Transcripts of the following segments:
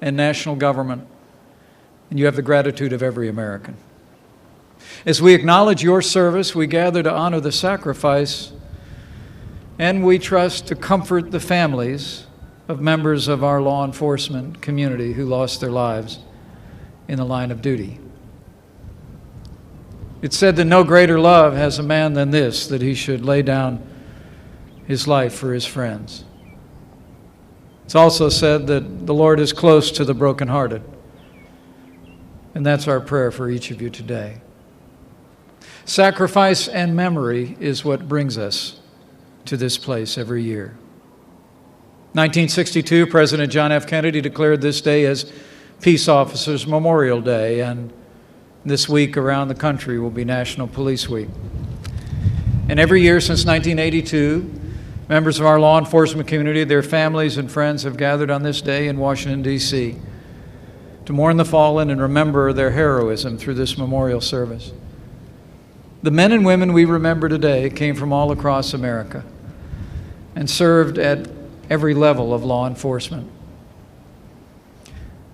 and national government, and you have the gratitude of every American. As we acknowledge your service, we gather to honor the sacrifice, and we trust to comfort the families of members of our law enforcement community who lost their lives in the line of duty. It's said that no greater love has a man than this, that he should lay down his life for his friends. It's also said that the Lord is close to the brokenhearted, and that's our prayer for each of you today. Sacrifice and memory is what brings us to this place every year. 1962, President John F. Kennedy declared this day as Peace Officers Memorial Day, and this week around the country will be National Police Week. And every year since 1982, members of our law enforcement community, their families and friends have gathered on this day in Washington, D.C. to mourn the fallen and remember their heroism through this memorial service. The men and women we remember today came from all across America and served at every level of law enforcement.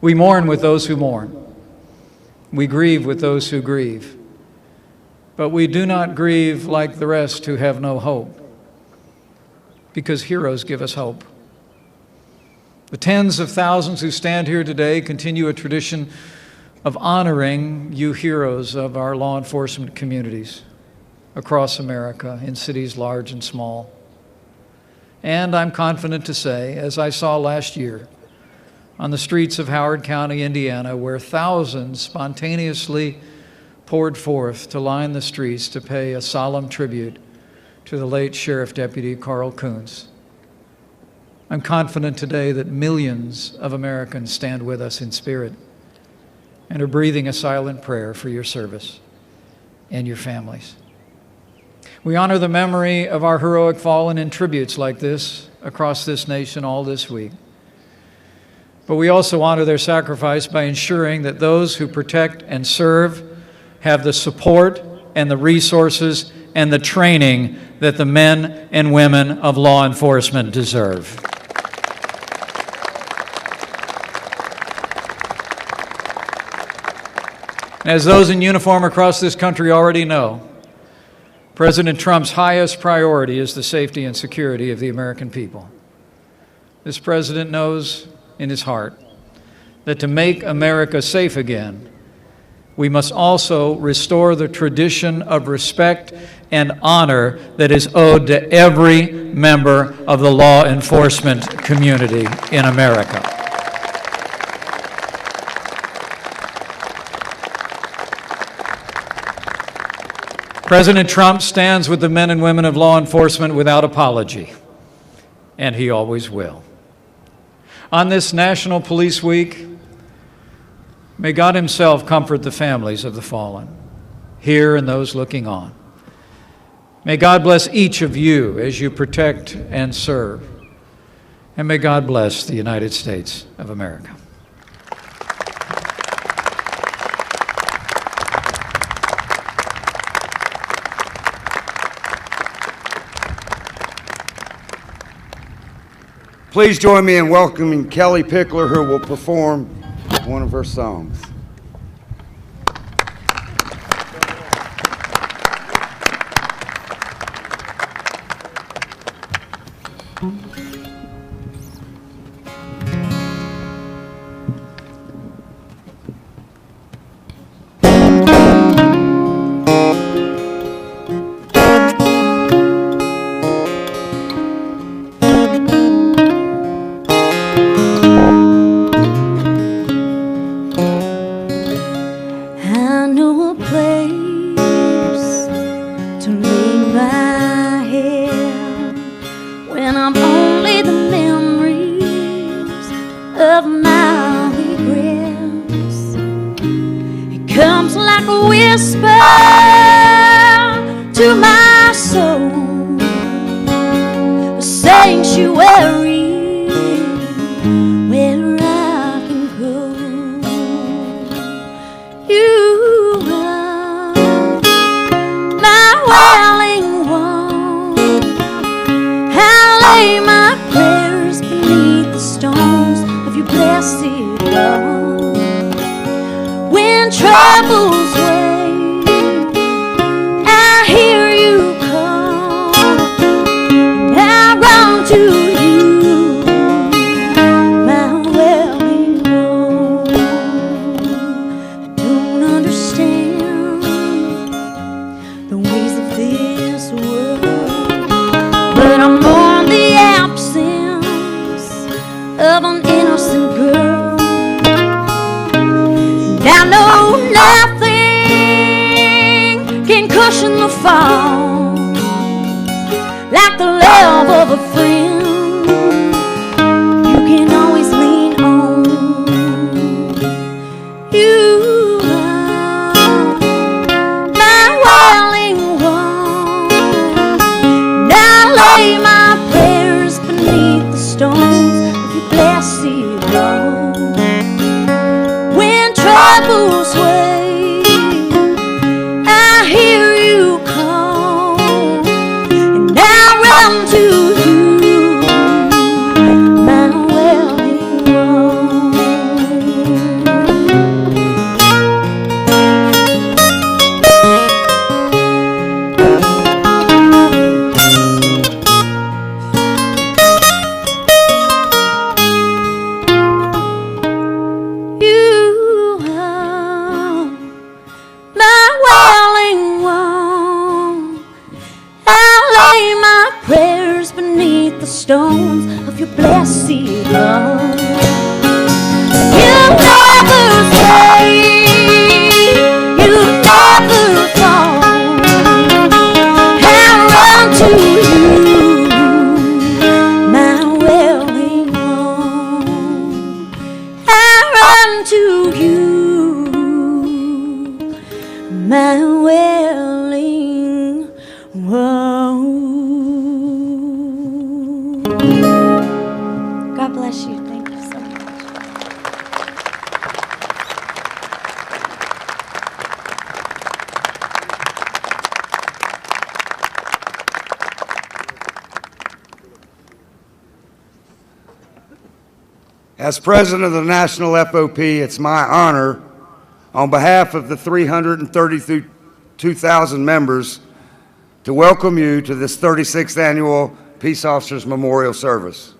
We mourn with those who mourn. We grieve with those who grieve. But we do not grieve like the rest who have no hope, because heroes give us hope. The tens of thousands who stand here today continue a tradition of honoring you heroes of our law enforcement communities across America, in cities large and small. And I'm confident to say, as I saw last year on the streets of Howard County, Indiana, where thousands spontaneously poured forth to line the streets to pay a solemn tribute to the late Sheriff Deputy Carl Coons, I'm confident today that millions of Americans stand with us in spirit and are breathing a silent prayer for your service and your families. We honor the memory of our heroic fallen in tributes like this across this nation all this week. But we also honor their sacrifice by ensuring that those who protect and serve have the support and the resources and the training that the men and women of law enforcement deserve. As those in uniform across this country already know, President Trump's highest priority is the safety and security of the American people. This president knows in his heart that to make America safe again, we must also restore the tradition of respect and honor that is owed to every member of the law enforcement community in America. President Trump stands with the men and women of law enforcement without apology, and he always will. On this National Police Week, may God himself comfort the families of the fallen, here and those looking on. May God bless each of you as you protect and serve, and may God bless the United States of America. Please join me in welcoming Kelly Pickler, who will perform one of her songs. My prayers beneath the stones of your blessed love. When troubles weigh, I hear you call, and I run to you, my welling one. I don't understand the ways of this world, but I'm mourning the absence of an innocent girl. And I know nothing can cushion the fall like the love of a friend you can always lean on. You are my welling one, and I lay my prayers beneath the stones of your blessed love. When troubles weigh, I hear you call, and I run to you, my welling one. You are my welling one. I lay my prayers beneath the stones of your blessed love. You never stray, you never fall. I run to you, my welling one. I run to you, my welling one. God bless you. Thank you so much. As president of the National FOP, it's my honor, on behalf of the 332,000 members, to welcome you to this 36th Annual Peace Officers Memorial Service.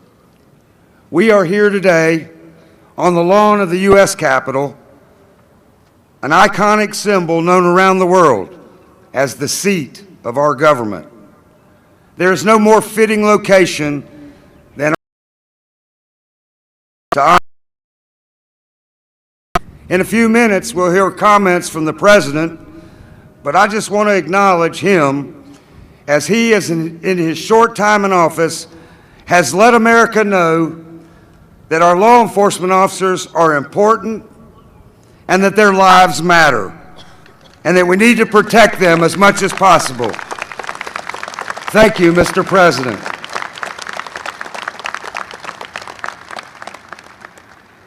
We are here today on the lawn of the U.S. Capitol, an iconic symbol known around the world as the seat of our government. There is no more fitting location than to honor. In a few minutes, we'll hear comments from the President, but I just want to acknowledge him as he, in his short time in office, has let America know that our law enforcement officers are important and that their lives matter, and that we need to protect them as much as possible. Thank you, Mr. President.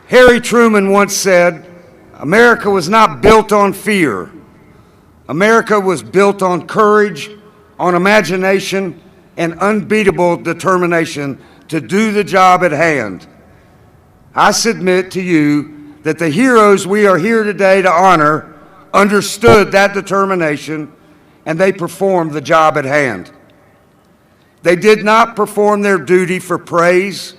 Harry Truman once said, "America was not built on fear. America was built on courage, on imagination, and unbeatable determination to do the job at hand." I submit to you that the heroes we are here today to honor understood that determination, and they performed the job at hand. They did not perform their duty for praise.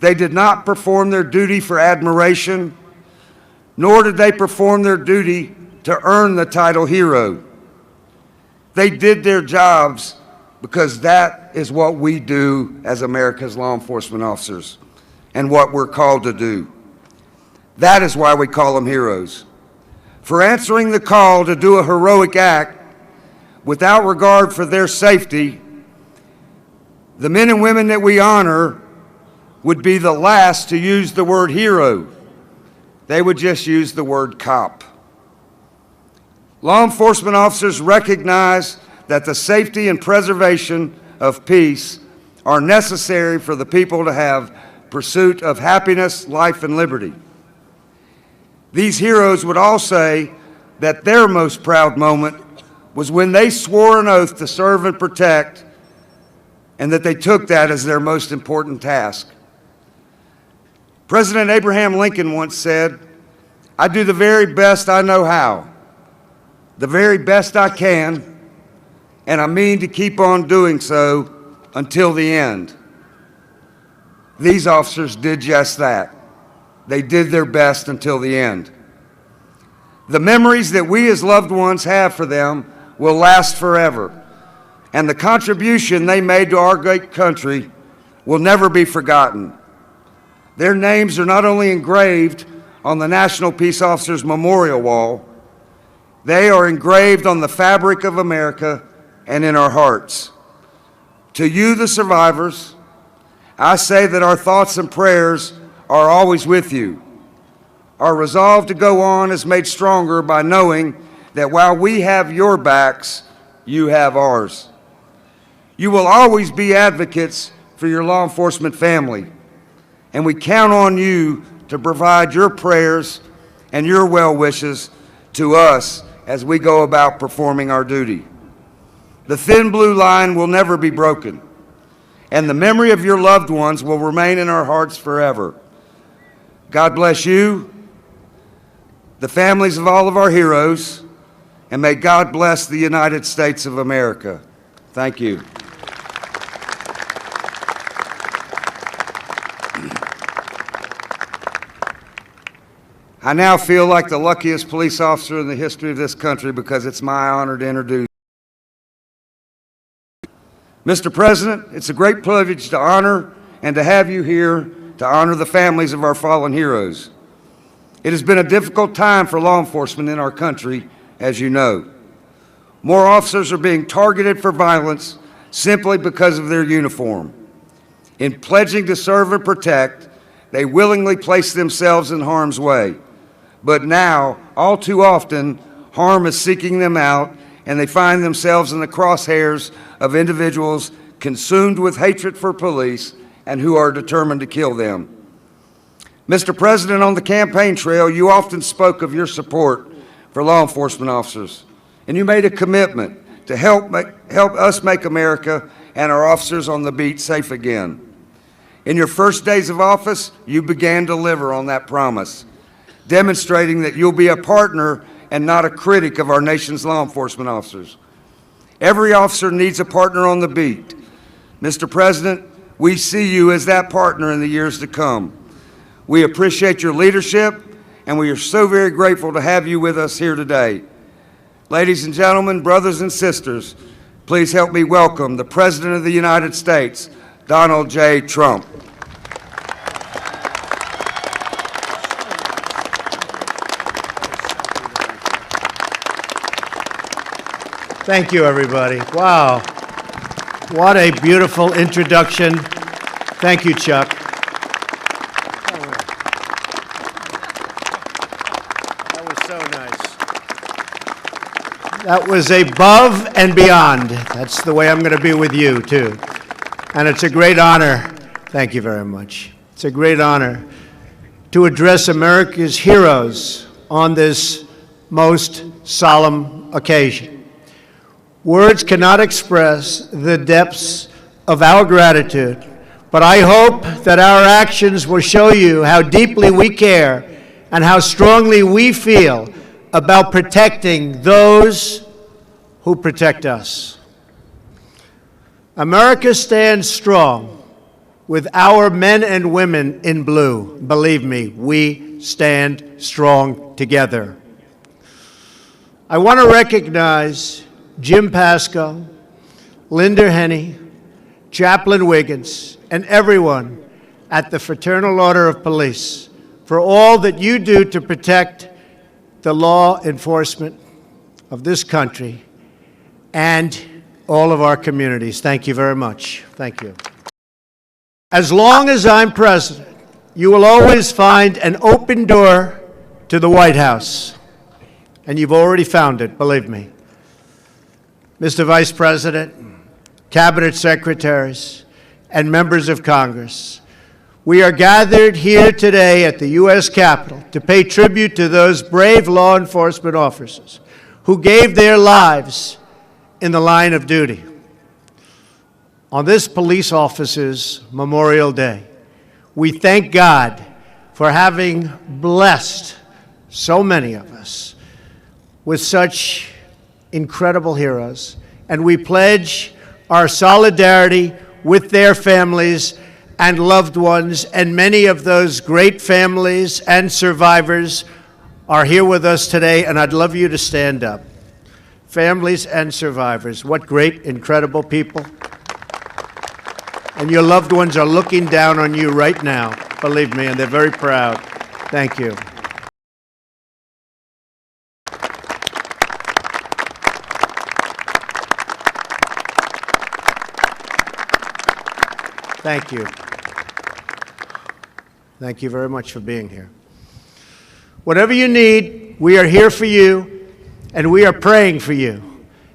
They did not perform their duty for admiration, nor did they perform their duty to earn the title hero. They did their jobs because that is what we do as America's law enforcement officers and what we're called to do. That is why we call them heroes. For answering the call to do a heroic act without regard for their safety, the men and women that we honor would be the last to use the word hero. They would just use the word cop. Law enforcement officers recognize that the safety and preservation of peace are necessary for the people to have pursuit of happiness, life, and liberty. These heroes would all say that their most proud moment was when they swore an oath to serve and protect, and that they took that as their most important task. President Abraham Lincoln once said, "I do the very best I know how, the very best I can, and I mean to keep on doing so until the end." These officers did just that. They did their best until the end. The memories that we as loved ones have for them will last forever, and the contribution they made to our great country will never be forgotten. Their names are not only engraved on the National Peace Officers Memorial Wall, they are engraved on the fabric of America and in our hearts. To you, the survivors, I say that our thoughts and prayers are always with you. Our resolve to go on is made stronger by knowing that while we have your backs, you have ours. You will always be advocates for your law enforcement family, and we count on you to provide your prayers and your well wishes to us as we go about performing our duty. The thin blue line will never be broken, and the memory of your loved ones will remain in our hearts forever. God bless you, the families of all of our heroes, and may God bless the United States of America. Thank you. I now feel like the luckiest police officer in the history of this country because it's my honor to introduce. Mr. President, it's a great privilege to honor and to have you here to honor the families of our fallen heroes. It has been a difficult time for law enforcement in our country, as you know. More officers are being targeted for violence simply because of their uniform. In pledging to serve and protect, they willingly place themselves in harm's way. But now, all too often, harm is seeking them out, and they find themselves in the crosshairs of individuals consumed with hatred for police and who are determined to kill them. Mr. President, on the campaign trail, you often spoke of your support for law enforcement officers, and you made a commitment to help us make America and our officers on the beat safe again. In your first days of office, you began to deliver on that promise, demonstrating that you'll be a partner and not a critic of our nation's law enforcement officers. Every officer needs a partner on the beat. Mr. President, we see you as that partner in the years to come. We appreciate your leadership, and we are so very grateful to have you with us here today. Ladies and gentlemen, brothers and sisters, please help me welcome the President of the United States, Donald J. Trump. Thank you, everybody. Wow. What a beautiful introduction. Thank you, Chuck. That was so nice. That was above and beyond. That's the way I'm going to be with you, too. And it's a great honor. Thank you very much. It's a great honor to address America's heroes on this most solemn occasion. Words cannot express the depths of our gratitude, but I hope that our actions will show you how deeply we care and how strongly we feel about protecting those who protect us. America stands strong with our men and women in blue. Believe me, we stand strong together. I want to recognize Jim Pasco, Linda Henney, Chaplain Wiggins, and everyone at the Fraternal Order of Police for all that you do to protect the law enforcement of this country and all of our communities. Thank you very much. Thank you. As long as I'm president, you will always find an open door to the White House. And you've already found it, believe me. Mr. Vice President, Cabinet Secretaries, and members of Congress, we are gathered here today at the U.S. Capitol to pay tribute to those brave law enforcement officers who gave their lives in the line of duty. On this police officers' Memorial Day, we thank God for having blessed so many of us with such incredible heroes. And we pledge our solidarity with their families and loved ones, and many of those great families and survivors are here with us today, and I'd love you to stand up. Families and survivors, what great, incredible people. And your loved ones are looking down on you right now, believe me, and they're very proud. Thank you. Thank you. Thank you very much for being here. Whatever you need, we are here for you, and we are praying for you.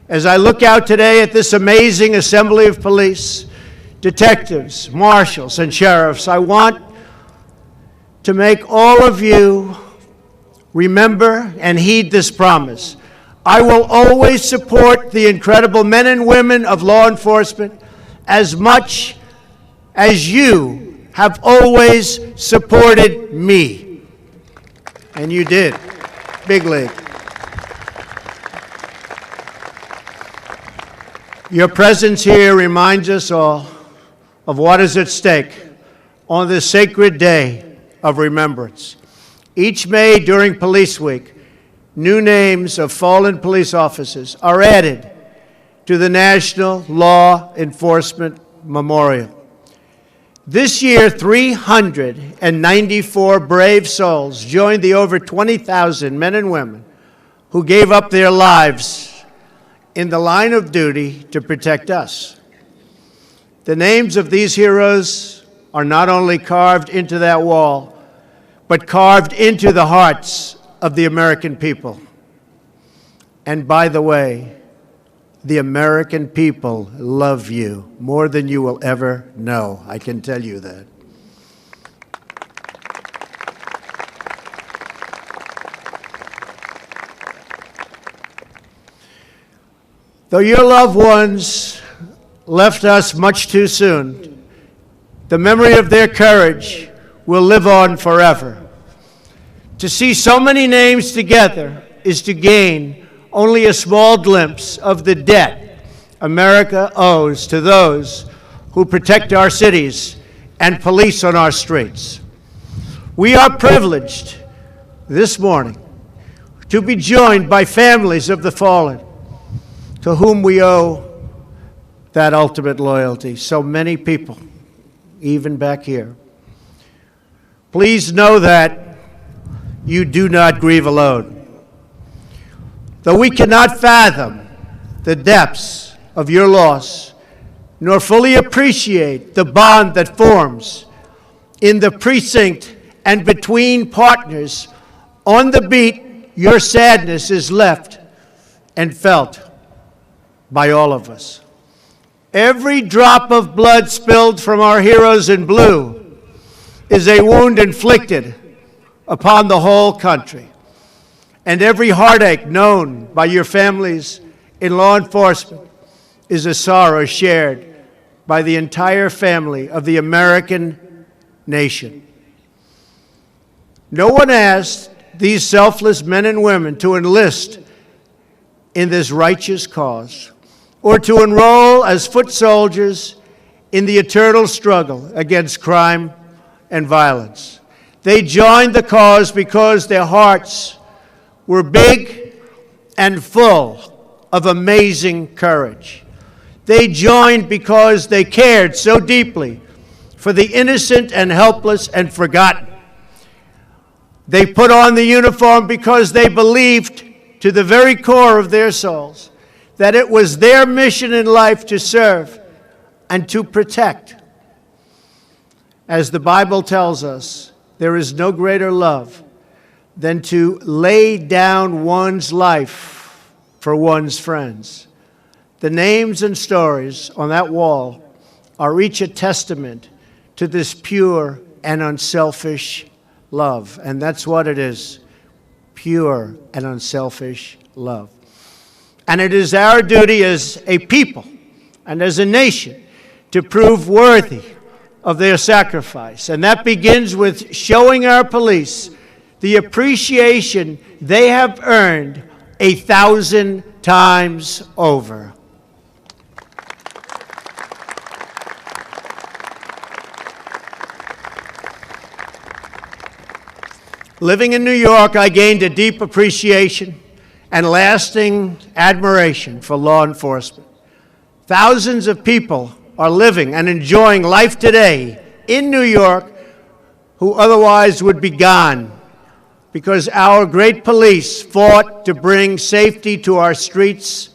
As I look out today at this amazing assembly of police, detectives, marshals, and sheriffs, I want to make all of you remember and heed this promise. I will always support the incredible men and women of law enforcement as much as you have always supported me. And you did. Big league. Your presence here reminds us all of what is at stake on this sacred day of remembrance. Each May during Police Week, new names of fallen police officers are added to the National Law Enforcement Memorial. This year, 394 brave souls joined the over 20,000 men and women who gave up their lives in the line of duty to protect us. The names of these heroes are not only carved into that wall, but carved into the hearts of the American people. And by the way, the American people love you more than you will ever know. I can tell you that. Though your loved ones left us much too soon, the memory of their courage will live on forever. To see so many names together is to gain only a small glimpse of the debt America owes to those who protect our cities and police on our streets. We are privileged this morning to be joined by families of the fallen, to whom we owe that ultimate loyalty. So many people, even back here. Please know that you do not grieve alone. Though we cannot fathom the depths of your loss, nor fully appreciate the bond that forms in the precinct and between partners on the beat, your sadness is left and felt by all of us. Every drop of blood spilled from our heroes in blue is a wound inflicted upon the whole country. And every heartache known by your families in law enforcement is a sorrow shared by the entire family of the American nation. No one asked these selfless men and women to enlist in this righteous cause or to enroll as foot soldiers in the eternal struggle against crime and violence. They joined the cause because their hearts were big and full of amazing courage. They joined because they cared so deeply for the innocent and helpless and forgotten. They put on the uniform because they believed to the very core of their souls that it was their mission in life to serve and to protect. As the Bible tells us, there is no greater love than to lay down one's life for one's friends. The names and stories on that wall are each a testament to this pure and unselfish love. And that's what it is, pure and unselfish love. And it is our duty as a people and as a nation to prove worthy of their sacrifice. And that begins with showing our police the appreciation they have earned 1,000 times over. Living in New York, I gained a deep appreciation and lasting admiration for law enforcement. Thousands of people are living and enjoying life today in New York who otherwise would be gone because our great police fought to bring safety to our streets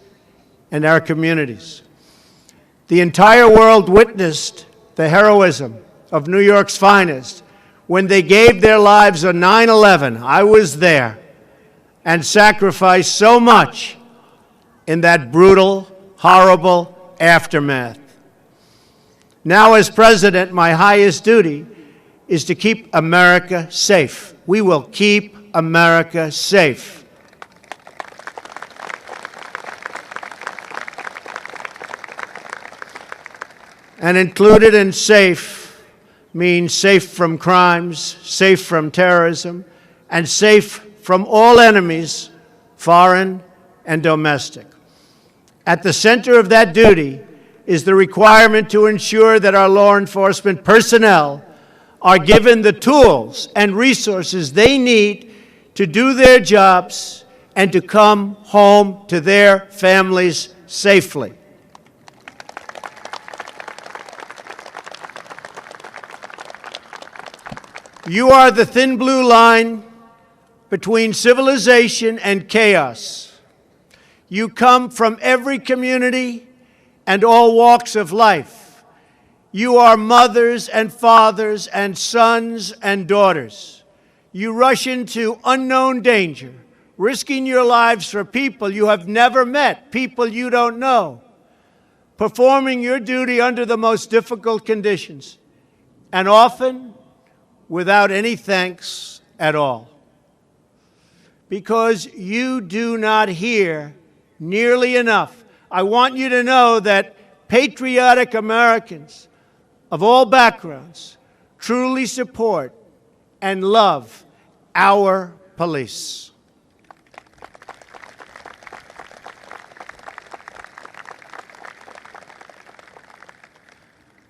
and our communities. The entire world witnessed the heroism of New York's finest when they gave their lives on 9/11. I was there and sacrificed so much in that brutal, horrible aftermath. Now, as president, my highest duty is to keep America safe. We will keep America safe. And included in safe means safe from crimes, safe from terrorism, and safe from all enemies, foreign and domestic. At the center of that duty is the requirement to ensure that our law enforcement personnel are given the tools and resources they need to do their jobs and to come home to their families safely. You are the thin blue line between civilization and chaos. You come from every community and all walks of life. You are mothers and fathers and sons and daughters. You rush into unknown danger, risking your lives for people you have never met, people you don't know, performing your duty under the most difficult conditions, and often without any thanks at all. Because you do not hear nearly enough. I want you to know that patriotic Americans of all backgrounds truly support and love our police.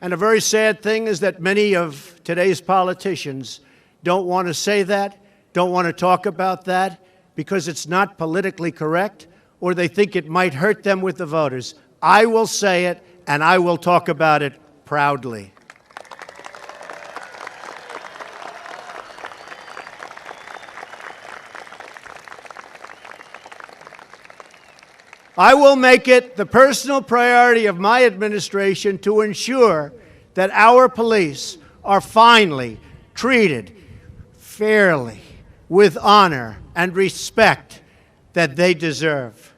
And a very sad thing is that many of today's politicians don't want to say that, don't want to talk about that, because it's not politically correct, or they think it might hurt them with the voters. I will say it, and I will talk about it proudly. I will make it the personal priority of my administration to ensure that our police are finally treated fairly, with honor and respect that they deserve.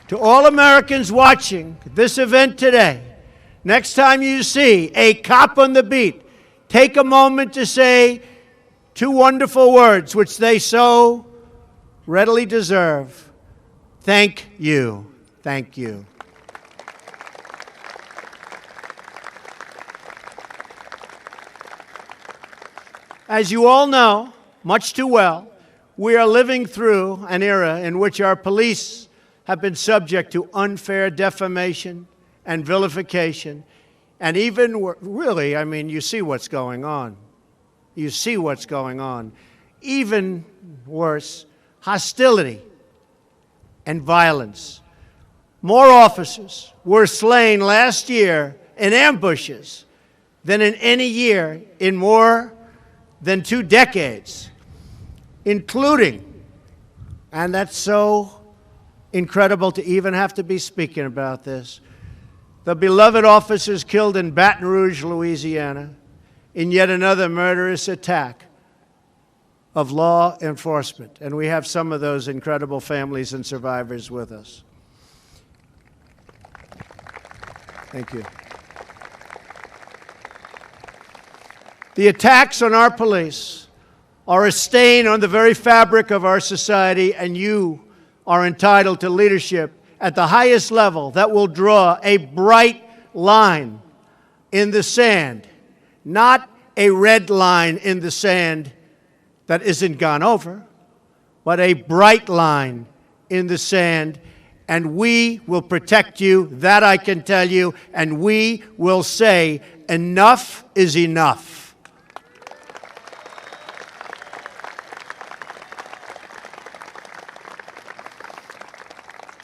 To all Americans watching this event today, next time you see a cop on the beat, take a moment to say two wonderful words which they so readily deserve. Thank you. Thank you. As you all know, much too well, we are living through an era in which our police have been subject to unfair defamation and vilification, and even, really, I mean, you see what's going on. You see what's going on. Even worse, hostility and violence. More officers were slain last year in ambushes than in any year in more than 2 decades, including, and that's so incredible to even have to be speaking about this, the beloved officers killed in Baton Rouge, Louisiana, in yet another murderous attack of law enforcement. And we have some of those incredible families and survivors with us. Thank you. The attacks on our police are a stain on the very fabric of our society, and you are entitled to leadership at the highest level that will draw a bright line in the sand, not a red line in the sand that isn't gone over, but a bright line in the sand. And we will protect you, that I can tell you, and we will say enough is enough.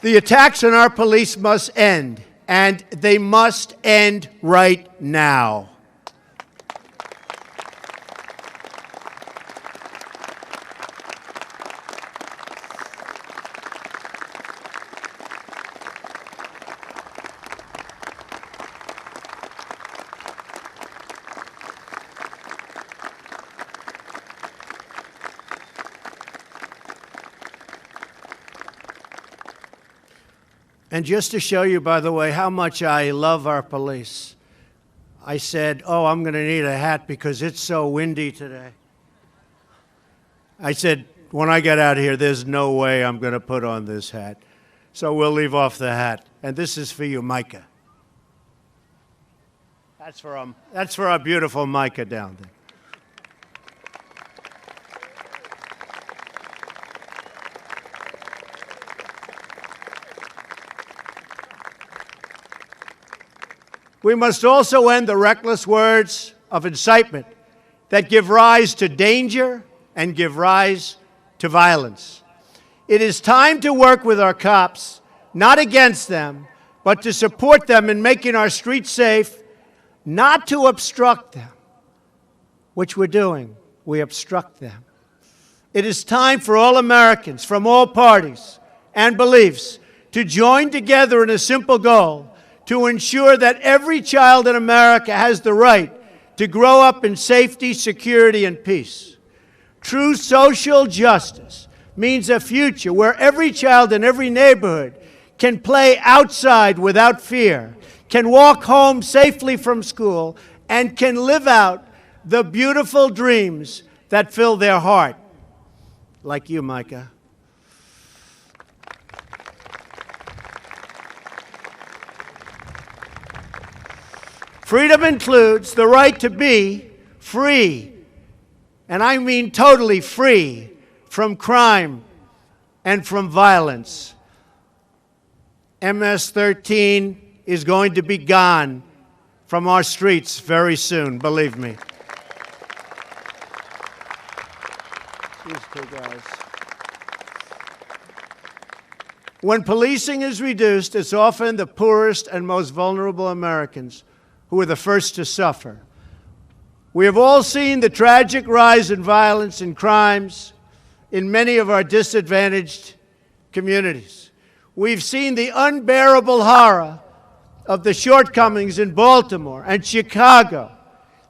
The attacks on our police must end, and they must end right now. And just to show you, by the way, how much I love our police, I said, oh, I'm going to need a hat because it's so windy today. I said, when I get out here, there's no way I'm going to put on this hat. So we'll leave off the hat. And this is for you, Micah. That's for our beautiful Micah down there. We must also end the reckless words of incitement that give rise to danger and give rise to violence. It is time to work with our cops, not against them, but to support them in making our streets safe, not to obstruct them, which we're doing. We obstruct them. It is time for all Americans from all parties and beliefs to join together in a simple goal: to ensure that every child in America has the right to grow up in safety, security, and peace. True social justice means a future where every child in every neighborhood can play outside without fear, can walk home safely from school, and can live out the beautiful dreams that fill their heart. Like you, Micah. Freedom includes the right to be free, and I mean totally free, from crime and from violence. MS-13 is going to be gone from our streets very soon, believe me. These two guys. When policing is reduced, it's often the poorest and most vulnerable Americans who are the first to suffer. We have all seen the tragic rise in violence and crimes in many of our disadvantaged communities. We've seen the unbearable horror of the shortcomings in Baltimore and Chicago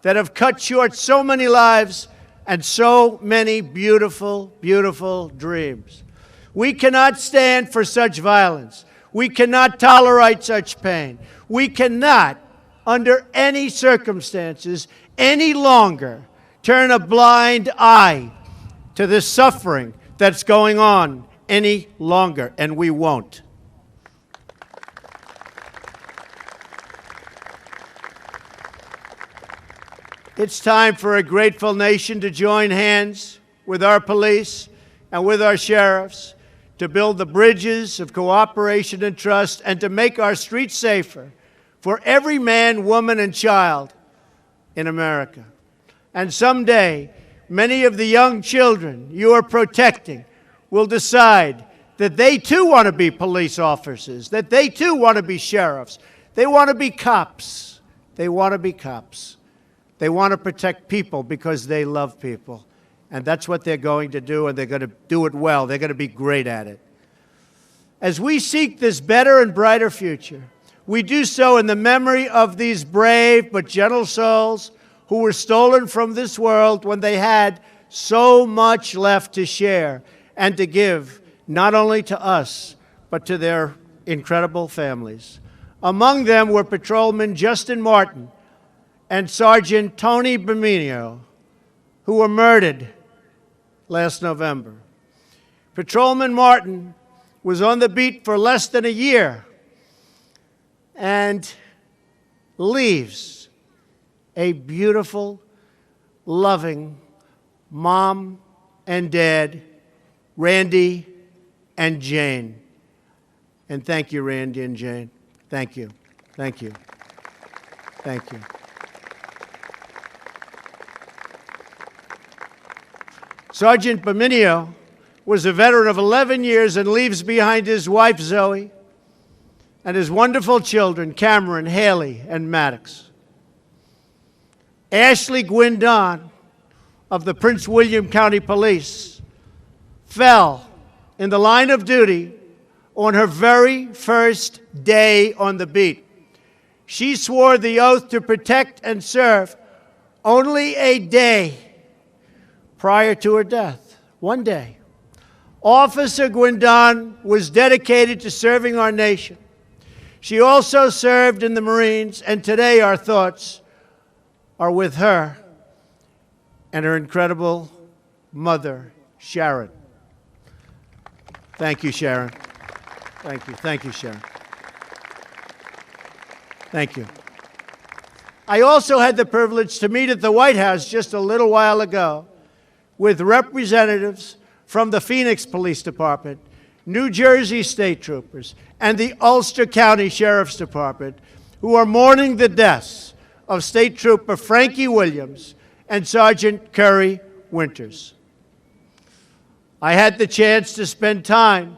that have cut short so many lives and so many beautiful, beautiful dreams. We cannot stand for such violence. We cannot tolerate such pain. We cannot, under any circumstances, any longer turn a blind eye to this suffering that's going on any longer, and we won't. It's time for a grateful nation to join hands with our police and with our sheriffs to build the bridges of cooperation and trust and to make our streets safer for every man, woman, and child in America. And someday, many of the young children you are protecting will decide that they too want to be police officers, that they too want to be sheriffs. They want to be cops. They want to be cops. They want to protect people because they love people. And that's what they're going to do, and they're going to do it well. They're going to be great at it. As we seek this better and brighter future, we do so in the memory of these brave but gentle souls who were stolen from this world when they had so much left to share and to give, not only to us, but to their incredible families. Among them were Patrolman Justin Martin and Sergeant Tony Bimino, who were murdered last November. Patrolman Martin was on the beat for less than a year and leaves a beautiful, loving mom and dad, Randy and Jane. And thank you, Randy and Jane. Thank you. Thank you. Thank you. Sergeant Baminio was a veteran of 11 years and leaves behind his wife, Zoe, and his wonderful children, Cameron, Haley, and Maddox. Ashley Gwindon of the Prince William County Police fell in the line of duty on her very first day on the beat. She swore the oath to protect and serve only a day prior to her death. One day. Officer Gwindon was dedicated to serving our nation. She also served in the Marines, and today our thoughts are with her and her incredible mother, Sharon. Thank you, Sharon. Thank you. Thank you, Sharon. Thank you. I also had the privilege to meet at the White House just a little while ago with representatives from the Phoenix Police Department, New Jersey State Troopers, and the Ulster County Sheriff's Department, who are mourning the deaths of State Trooper Frankie Williams and Sergeant Curry Winters. I had the chance to spend time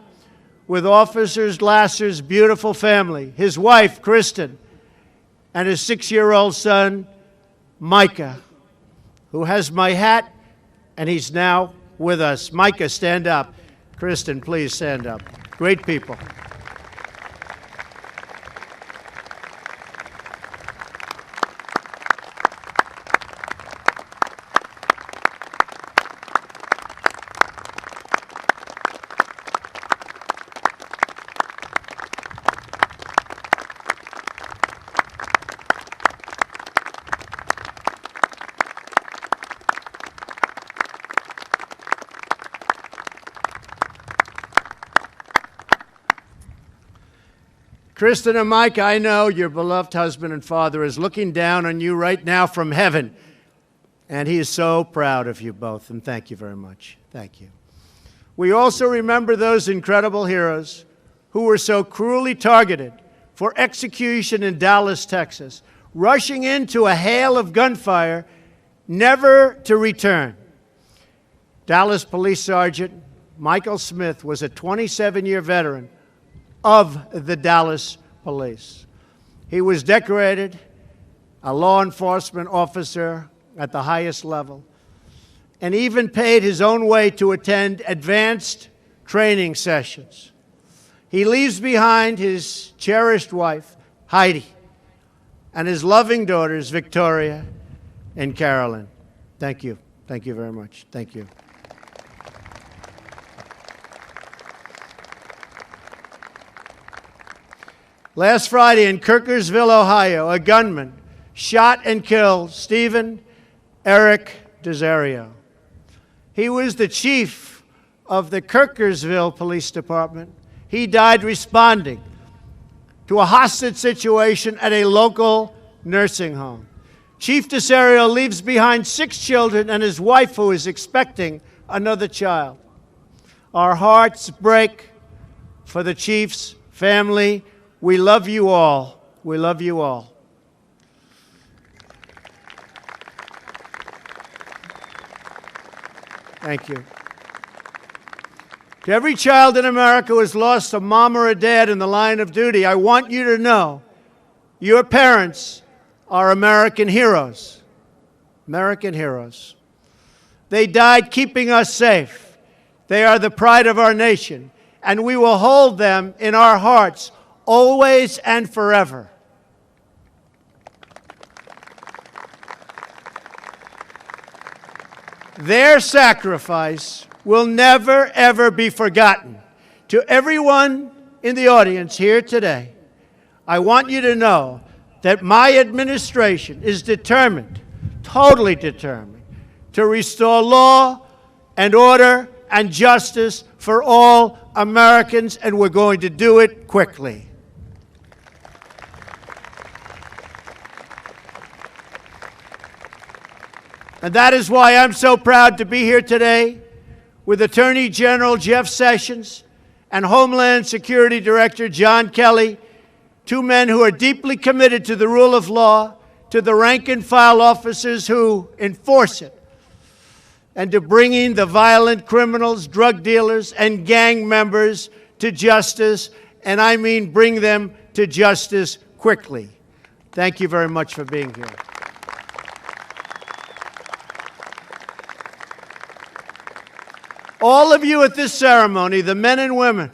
with Officer Lasser's beautiful family, his wife, Kristen, and his 6-year-old son, Micah, who has my hat, and he's now with us. Micah, stand up. Kristen, please stand up. Great people. Kristen and Mike, I know your beloved husband and father is looking down on you right now from heaven, and he is so proud of you both, and thank you very much. Thank you. We also remember those incredible heroes who were so cruelly targeted for execution in Dallas, Texas, rushing into a hail of gunfire, never to return. Dallas Police Sergeant Michael Smith was a 27-year veteran of the Dallas Police. He was decorated a law enforcement officer at the highest level and even paid his own way to attend advanced training sessions. He leaves behind his cherished wife, Heidi, and his loving daughters, Victoria and Carolyn. Thank you. Thank you very much. Thank you. Last Friday in Kirkersville, Ohio, a gunman shot and killed Stephen Eric Desario. He was the chief of the Kirkersville Police Department. He died responding to a hostage situation at a local nursing home. Chief Desario leaves behind 6 children and his wife, who is expecting another child. Our hearts break for the chief's family. We love you all. We love you all. Thank you. To every child in America who has lost a mom or a dad in the line of duty, I want you to know your parents are American heroes. American heroes. They died keeping us safe. They are the pride of our nation, and we will hold them in our hearts always and forever. Their sacrifice will never, ever be forgotten. To everyone in the audience here today, I want you to know that my administration is determined, totally determined, to restore law and order and justice for all Americans, and we're going to do it quickly. And that is why I'm so proud to be here today with Attorney General Jeff Sessions and Homeland Security Director John Kelly, two men who are deeply committed to the rule of law, to the rank-and-file officers who enforce it, and to bringing the violent criminals, drug dealers, and gang members to justice, and I mean bring them to justice quickly. Thank you very much for being here. All of you at this ceremony, the men and women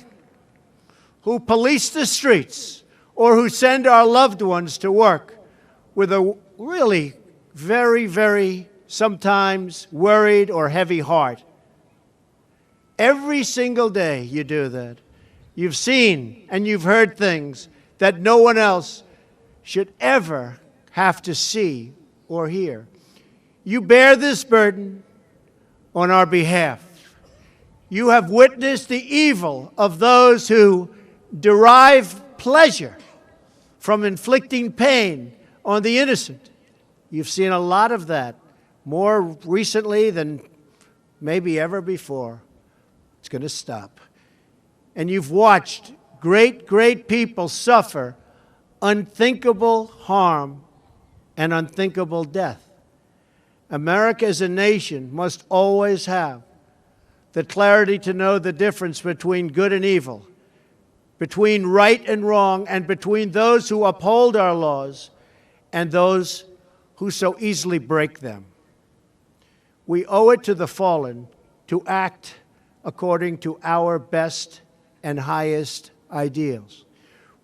who police the streets or who send our loved ones to work with a really very, very sometimes worried or heavy heart. Every single day you do that. You've seen and you've heard things that no one else should ever have to see or hear. You bear this burden on our behalf. You have witnessed the evil of those who derive pleasure from inflicting pain on the innocent. You've seen a lot of that, more recently than maybe ever before. It's going to stop. And you've watched great, great people suffer unthinkable harm and unthinkable death. America as a nation must always have the clarity to know the difference between good and evil, between right and wrong, and between those who uphold our laws and those who so easily break them. We owe it to the fallen to act according to our best and highest ideals.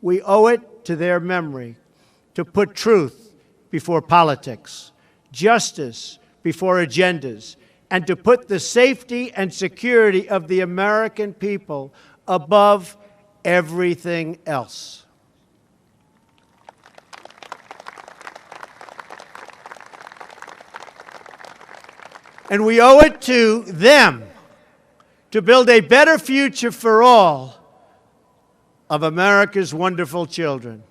We owe it to their memory to put truth before politics, justice before agendas, and to put the safety and security of the American people above everything else. And we owe it to them to build a better future for all of America's wonderful children.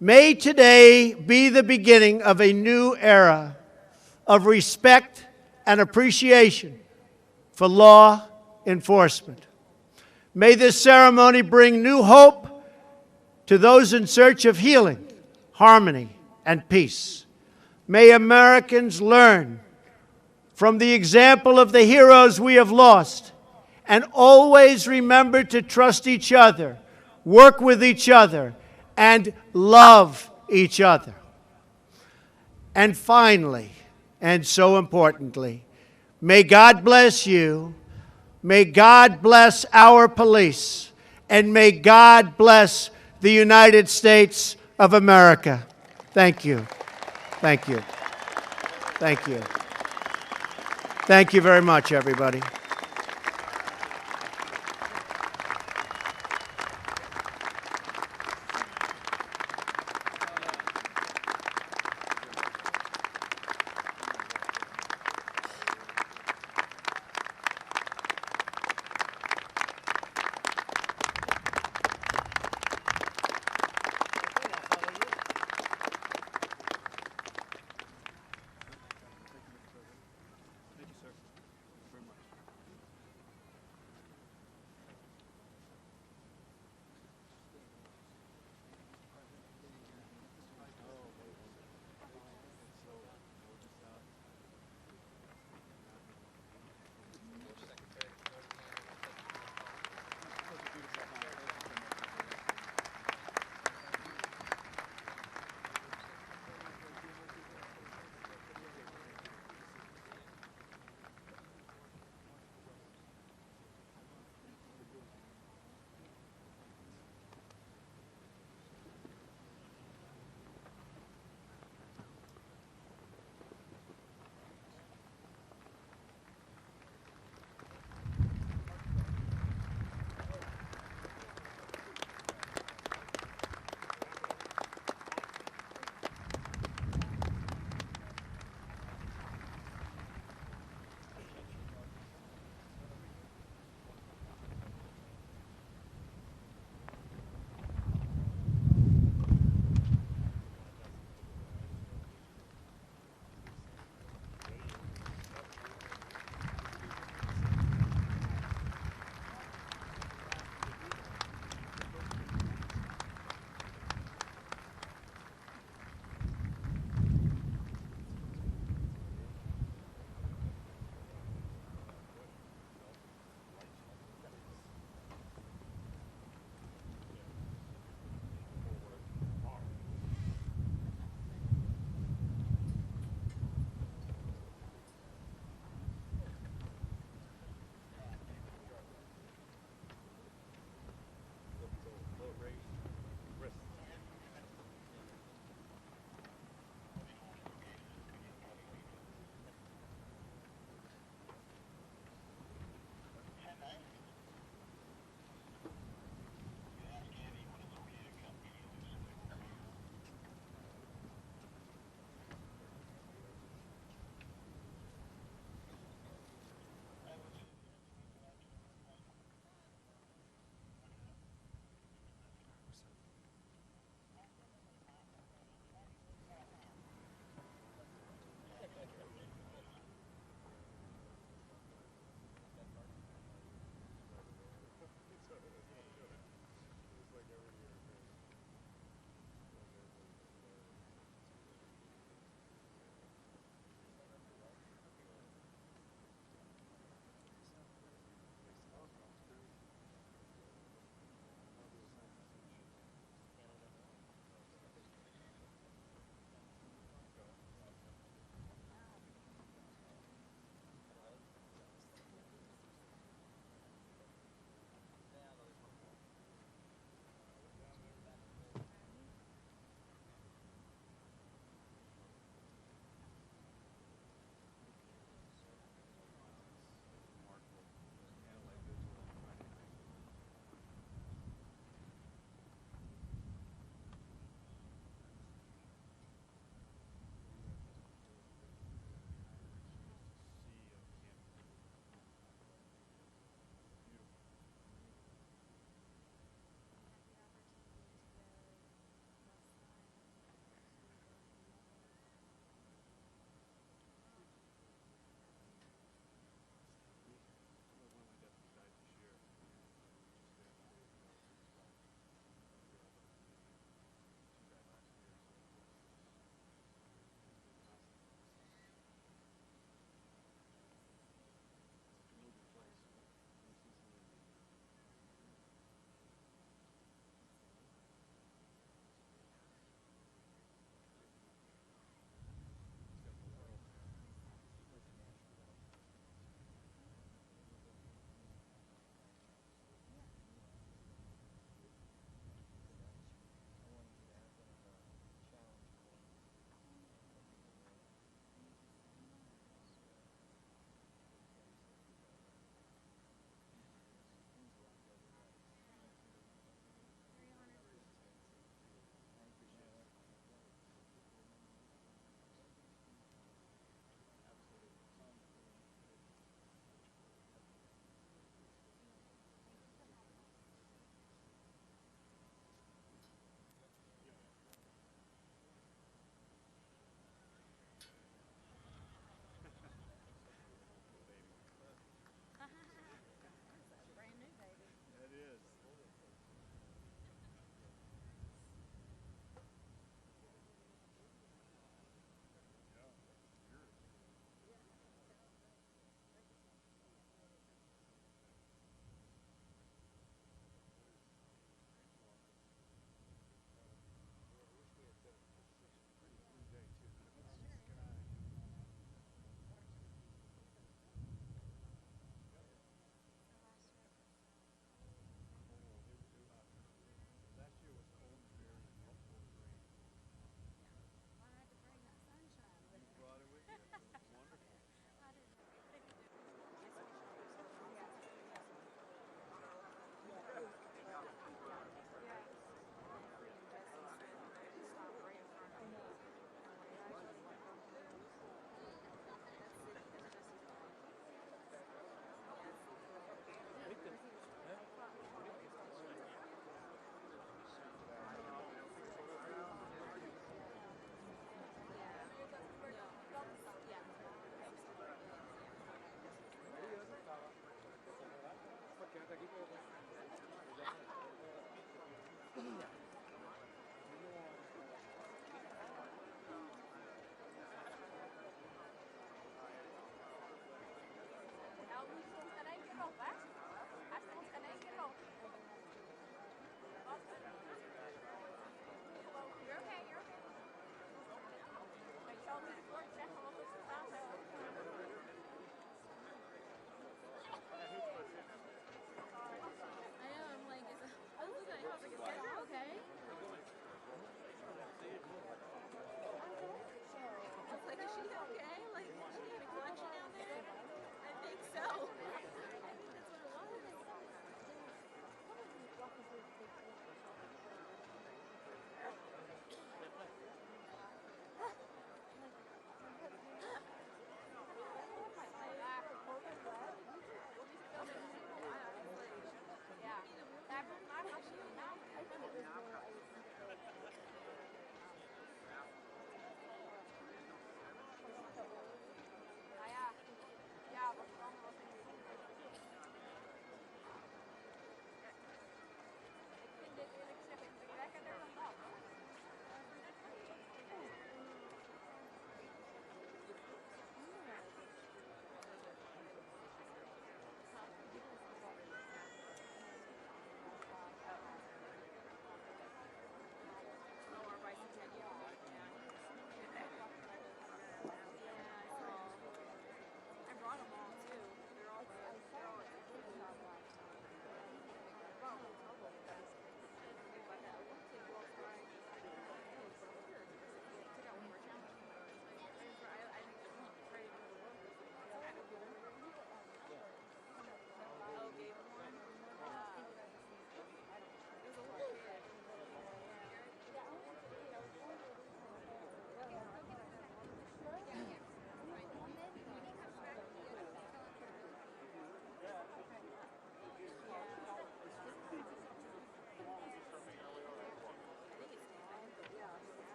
May today be the beginning of a new era of respect and appreciation for law enforcement. May this ceremony bring new hope to those in search of healing, harmony, and peace. May Americans learn from the example of the heroes we have lost and always remember to trust each other, work with each other, and love each other. And finally, and so importantly, may God bless you, may God bless our police, and may God bless the United States of America. Thank you. Thank you. Thank you. Thank you very much, everybody.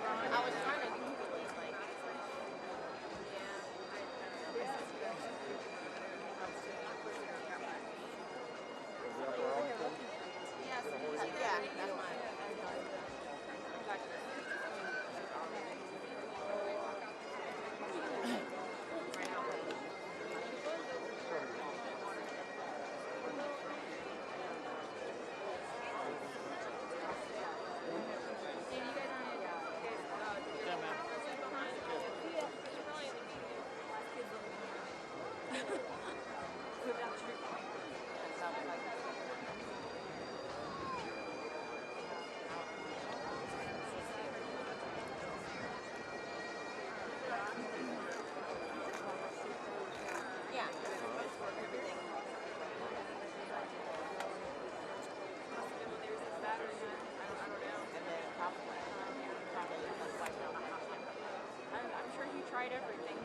I was trying to Google it, like, yeah, that's yeah. And then probably I'm sure he tried everything.